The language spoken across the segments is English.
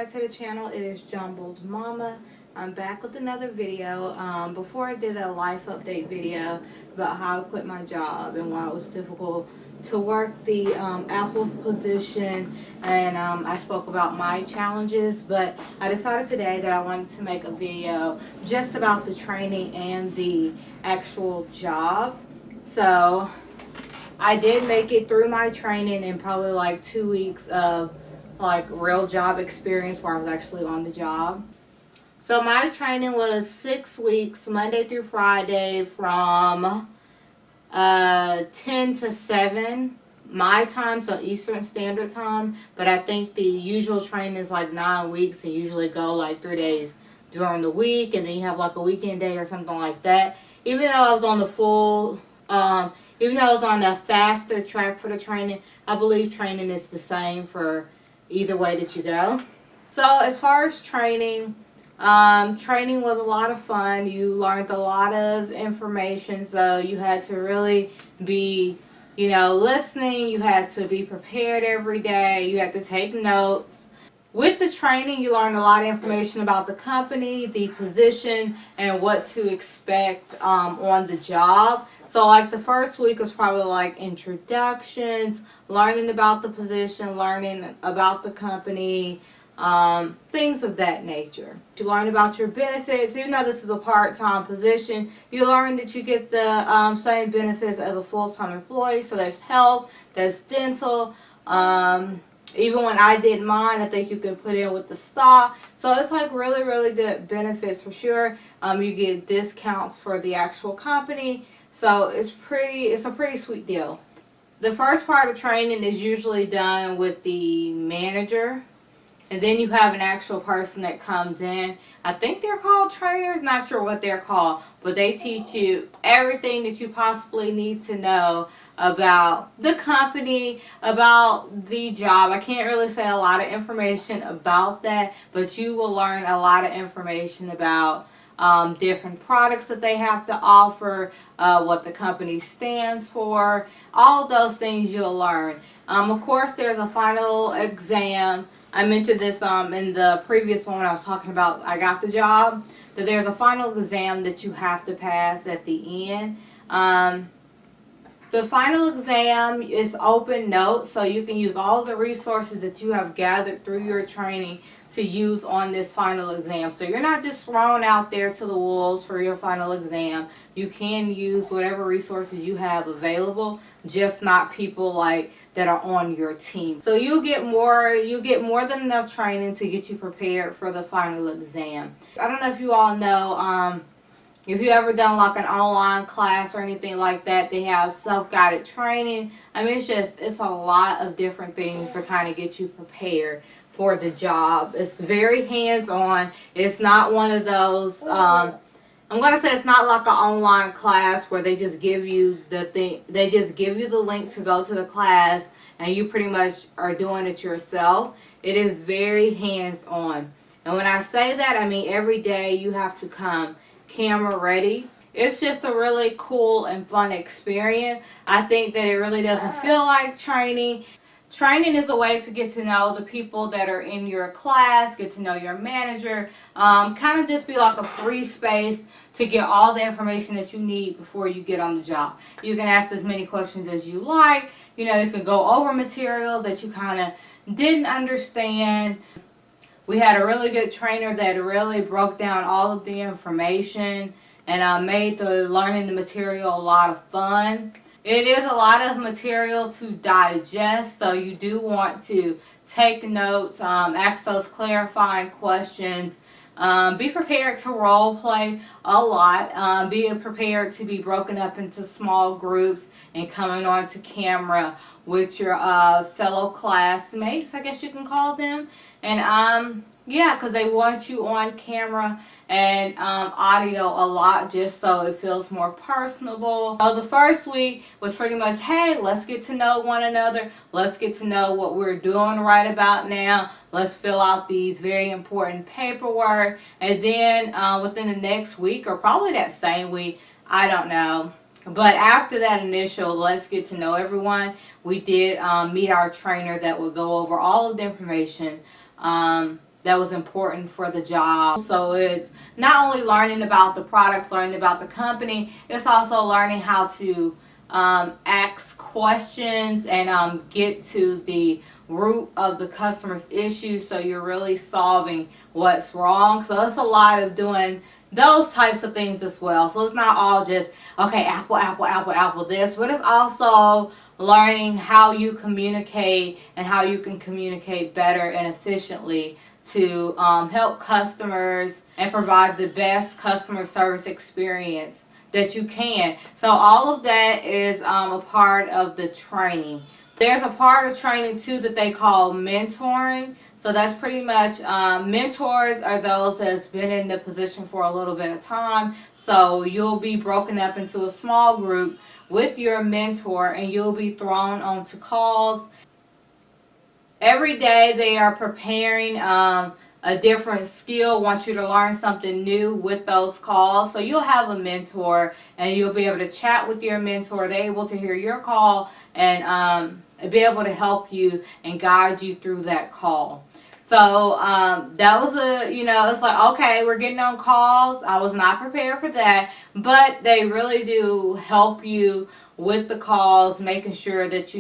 back to the channel. It is Jumbled Mama. I'm back with another video. Before I did a life update video about how I quit my job and why it was difficult to work the Apple position, and I spoke about my challenges, but I decided today that I wanted to make a video just about the training and the actual job. So I did make it through my training in probably like 2 weeks of like real job experience where I was actually on the job. So my training was 6 weeks, Monday through Friday, from 10 to 7 my time, so Eastern Standard Time. But I think the usual training is like 9 weeks and usually go like 3 days during the week, and then you have like a weekend day or something like that. Even though I was on the full, even though I was on the faster track for the training, I believe training is the same for either way that you go. So as far as training, training was a lot of fun. You learned a lot of information, so you had to really be, listening. You had to be prepared every day. You had to take notes. With the training, you learned a lot of information about the company, the position, and what to expect on the job. So like the first week was probably like introductions, learning about the position, learning about the company, things of that nature. You learn about your benefits. Even though this is a part-time position, you learn that you get the same benefits as a full-time employee. So there's health, there's dental. Even when I did mine, I think you can put in with the stock. So it's like really, really good benefits for sure. You get discounts for the actual company. So it's a pretty sweet deal. The first part of training is usually done with the manager. And then you have an actual person that comes in. I think they're called trainers. Not sure what they're called. But they teach you everything that you possibly need to know about the company, about the job. I can't really say a lot of information about that. But you will learn a lot of information about different products that they have to offer, what the company stands for. All of those things you'll learn. Of course, there's a final exam. I mentioned this in the previous one when I was talking about I got the job, that there's a final exam that you have to pass at the end. The final exam is open notes, so you can use all the resources that you have gathered through your training to use on this final exam. So you're not just thrown out there to the wolves for your final exam. You can use whatever resources you have available, just not people like that are on your team. So you get more than enough training to get you prepared for the final exam. I don't know if you all know, if you ever done like an online class or anything like that, they have self-guided training. I mean, it's a lot of different things to kind of get you prepared for the job. It's very hands-on. It's not one of those, I'm going to say it's not like an online class where they just give you the thing, they just give you the link to go to the class and you pretty much are doing it yourself. It is very hands-on. And when I say that, I mean every day you have to come camera ready. It's just a really cool and fun experience. I think that it really doesn't feel like training. Training is a way to get to know the people that are in your class, get to know your manager, kind of just be like a free space to get all the information that you need before you get on the job. You can ask as many questions as you like. You can go over material that you kind of didn't understand. We had a really good trainer that really broke down all of the information and made the learning the material a lot of fun. It is a lot of material to digest, so you do want to take notes, ask those clarifying questions. Be prepared to role play a lot. Be prepared to be broken up into small groups and coming onto camera with your fellow classmates, I guess you can call them. And yeah, because they want you on camera and audio a lot just so it feels more personable. So the first week was pretty much, hey, let's get to know one another. Let's get to know what we're doing right about now. Let's fill out these very important paperwork. And then within the next week, or probably that same week, I don't know. But after that initial let's get to know everyone, we did meet our trainer that would go over all of the information that was important for the job. So it's not only learning about the products, learning about the company, it's also learning how to ask questions and get to the root of the customer's issue, so you're really solving what's wrong. So it's a lot of doing those types of things as well. So it's not all just, okay, Apple this, but it's also learning how you communicate and how you can communicate better and efficiently to help customers and provide the best customer service experience that you can. So all of that is a part of the training. There's a part of training too that they call mentoring. So that's pretty much, mentors are those that's been in the position for a little bit of time. So you'll be broken up into a small group with your mentor, and you'll be thrown onto calls. Every day they are preparing a different skill, want you to learn something new with those calls. So you'll have a mentor, and you'll be able to chat with your mentor. They're able to hear your call and be able to help you and guide you through that call. So that was it's like, okay, we're getting on calls. I was not prepared for that, but they really do help you with the calls, making sure that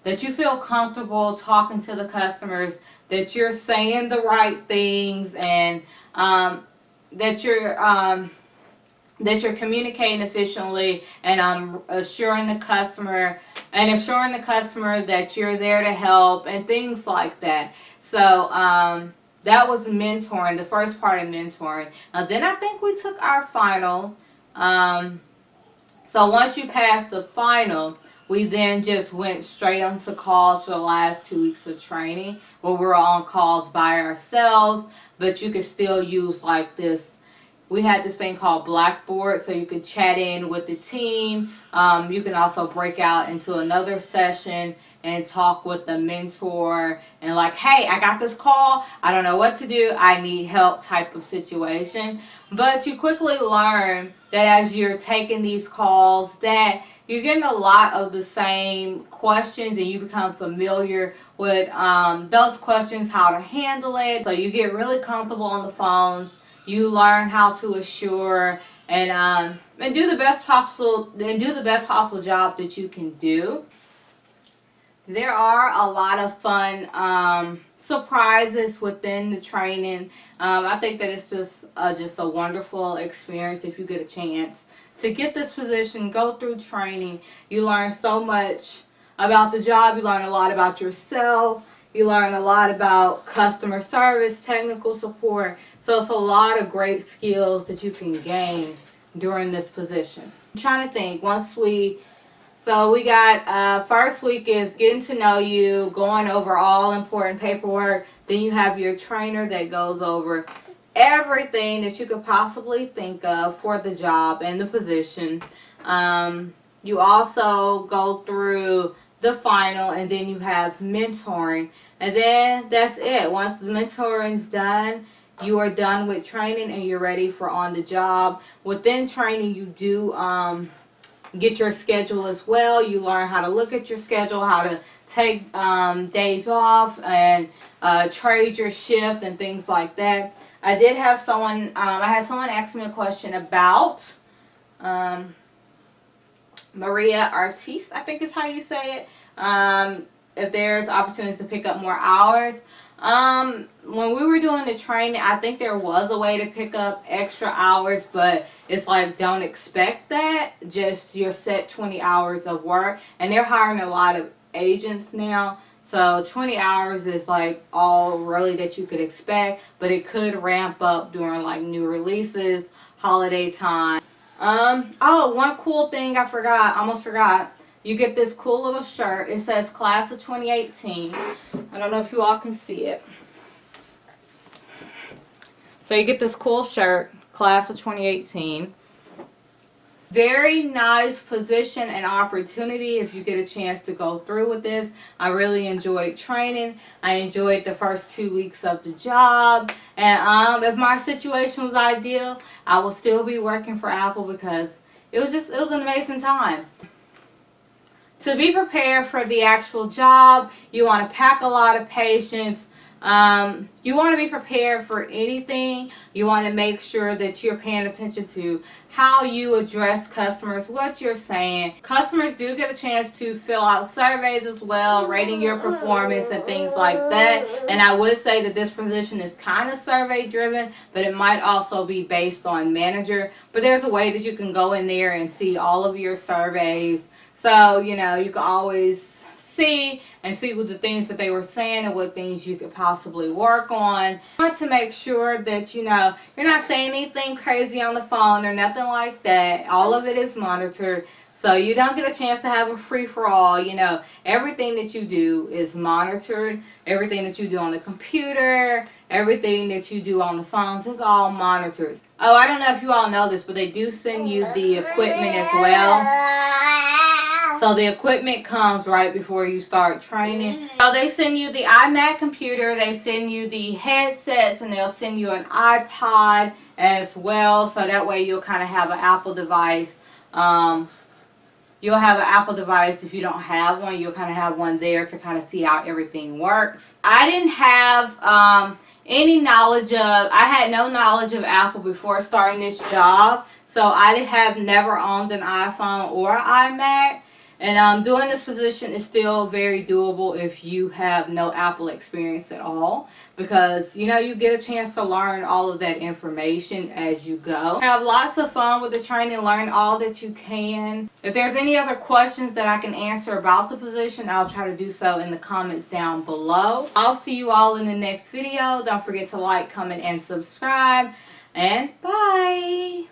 that you feel comfortable talking to the customers, that you're saying the right things, and that you're communicating efficiently, and assuring the customer that you're there to help and things like that. So that was mentoring, the first part of mentoring. Then I think we took our final. So once you pass the final, we then just went straight onto calls for the last 2 weeks of training, where we were on calls by ourselves, but you could still use like this. We had this thing called Blackboard, so you could chat in with the team. You can also break out into another session and talk with the mentor and like, hey, I got this call, I don't know what to do, I need help type of situation. But you quickly learn that as you're taking these calls, that you're getting a lot of the same questions, and you become familiar with those questions, how to handle it. So you get really comfortable on the phones. You learn how to assure and do the best possible job that you can do. There are a lot of fun surprises within the training. I think that it's just a wonderful experience if you get a chance to get this position, go through training. You learn so much about the job. You learn a lot about yourself. You learn a lot about customer service, technical support. So it's a lot of great skills that you can gain during this position. I'm trying to think. So we got first week is getting to know you, going over all important paperwork. Then you have your trainer that goes over everything that you could possibly think of for the job and the position. You also go through the final, and then you have mentoring, and then that's it. Once the mentoring's done, you are done with training and you're ready for on the job. Within training, you do get your schedule as well. You learn how to look at your schedule, how to take days off, and trade your shift and things like that. I did have someone, I had someone ask me a question about Maria Artiste, I think is how you say it. If there's opportunities to pick up more hours. When we were doing the training, I think there was a way to pick up extra hours, but it's like, don't expect that. Just your set 20 hours of work. And they're hiring a lot of agents now. So 20 hours is like all really that you could expect, but it could ramp up during like new releases, holiday time. Oh, one cool thing I forgot, almost forgot. You get this cool little shirt. It says Class of 2018. I don't know if you all can see it. So you get this cool shirt, Class of 2018. Very nice position and opportunity if you get a chance to go through with this. I really enjoyed training. I enjoyed the first 2 weeks of the job. And if my situation was ideal, I would still be working for Apple, because it was an amazing time. To be prepared for the actual job, you want to pack a lot of patience. You want to be prepared for anything. You want to make sure that you're paying attention to how you address customers, what you're saying. Customers do get a chance to fill out surveys as well, rating your performance and things like that. And I would say that this position is kind of survey driven, but it might also be based on manager. But there's a way that you can go in there and see all of your surveys. So, you know, you can always see what the things that they were saying and what things you could possibly work on. I want to make sure that, you know, you're not saying anything crazy on the phone or nothing like that. All of it is monitored. So you don't get a chance to have a free-for-all. You know, everything that you do is monitored. Everything that you do on the computer, everything that you do on the phones is all monitored. Oh, I don't know if you all know this, but they do send you the equipment as well. So the equipment comes right before you start training. So they send you the iMac computer, they send you the headsets, and they'll send you an iPod as well. So that way you'll kind of have an Apple device. You'll have an Apple device. If you don't have one, you'll kind of have one there to kind of see how everything works. I didn't have I had no knowledge of Apple before starting this job. So I have never owned an iPhone or iMac. And doing this position is still very doable if you have no Apple experience at all, because, you know, you get a chance to learn all of that information as you go. Have lots of fun with the training, learn all that you can. If there's any other questions that I can answer about the position, I'll try to do so in the comments down below. I'll see you all in the next video. Don't forget to like, comment, and subscribe. And bye!